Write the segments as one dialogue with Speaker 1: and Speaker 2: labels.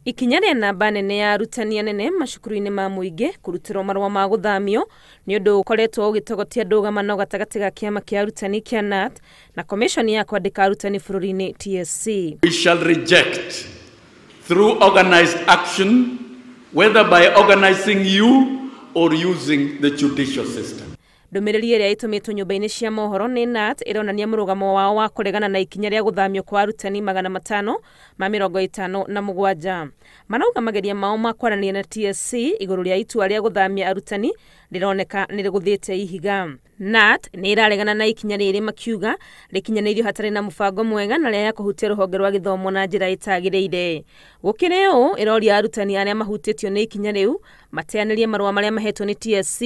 Speaker 1: Ikinya rĩa namba nene ya arutani anene macukuru-inĩ ma mũingĩ kũrutĩrwo marũa ma gũthamio nĩ ũndũ ũkoretwo ũgĩtogotia ndũgamano gatagatĩ ga kĩama kĩa arutani kĩa KNUT na komishoni ya kwandĩka arutani bũrũri-inĩ TSC.
Speaker 2: We shall reject through organized action, whether by organizing you or using the judicial system.
Speaker 1: Ndũmĩrĩri ĩrĩa ĩtũmĩtwo nyũmba-inĩ cia mohoro nĩ KNUT ĩronania mũrũgamo wao wa kũregana na ikinya rĩa gũthamio kwa arutani 557. Marauga mageria mao ma kwaranĩria na TSC igũrũ rĩa itua rĩa gũthamia arutani rĩroneka nĩ rĩgũthĩte ihiga. KNUT nĩ ĩraregana na ikinya rĩrĩ makiuga rĩkinyanĩirio hatarĩ na mũbango mwega na rĩa kũhutia rũhonge rwa gĩthomo na njĩra ĩtagĩrĩire. Gũkĩrĩ ũũ ĩroria arutani arĩa mahutĩtio nĩ ikinya rĩu mateanĩrie marũa marĩa mahetwo nĩ TSC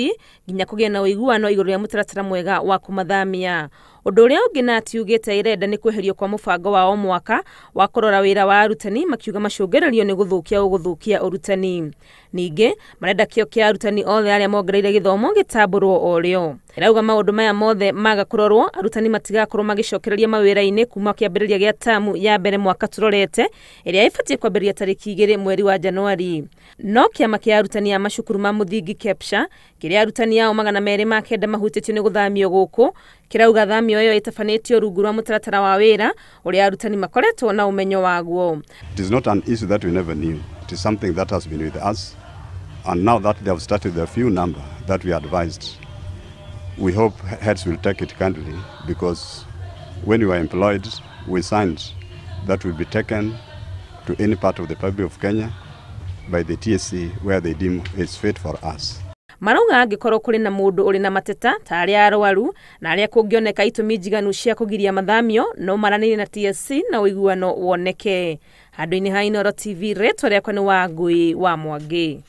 Speaker 1: nginya kũgĩa na ũiguano igũrũ rĩa mũtaratara mwega wa kũmathamia. Ũndũ ũrĩa ũngĩ KNUT yugĩte ĩrenda nĩ kweherio kwa mũbango wa o mwaka wa kũrora wĩra wa arutani makiuga macũngĩrĩrio nĩ gũthũkia ũrutani. Ningĩ marenda kĩo kĩa arutani othe arĩa mongereire gĩthomo gĩtambũrwo o rĩo. Ĩrauga maũndũ maya mothe maga kũrorwo arutani matigakorwo magĩcokereria mawĩra-inĩ kuma kĩambĩrĩria gĩa tamu ya mbere mwaka tũrorete ĩrĩa ĩbatiĩ kwambĩrĩria tarĩki 2 mweri wa Januari. No kĩama kĩa arutani a macukuru ma mũthingi KEPSHA kĩrĩa arutani ao 209 mahutĩtio nĩ gũthamio gũkũ kĩrauga thamio ĩyo ĩtabanĩtio rungu rwa mũtaratara wa wĩra ũrĩa arutani makoretwo na ũmenyo waguo.
Speaker 3: It is not an issue that we never knew. It is something that has been with us, and now that they have started the few number that we advised, we hope heads will take it kindly, because when we were employed, we signed that will be taken to any part of the Republic of Kenya by the TSC where they deem it's fit for us.
Speaker 1: Marauga angĩkorwo kũrĩ na mũndũ ũrĩ na mateta ta arĩa arwaru na arĩa kũngĩoneka itũmi njiganu cia kũgiria mathamio no maranĩrie na TSC na ũiguano woneke. Handũ-inĩ ha Inooro TV, rĩtwa rĩakwa nĩ Wangui wa Mwangi.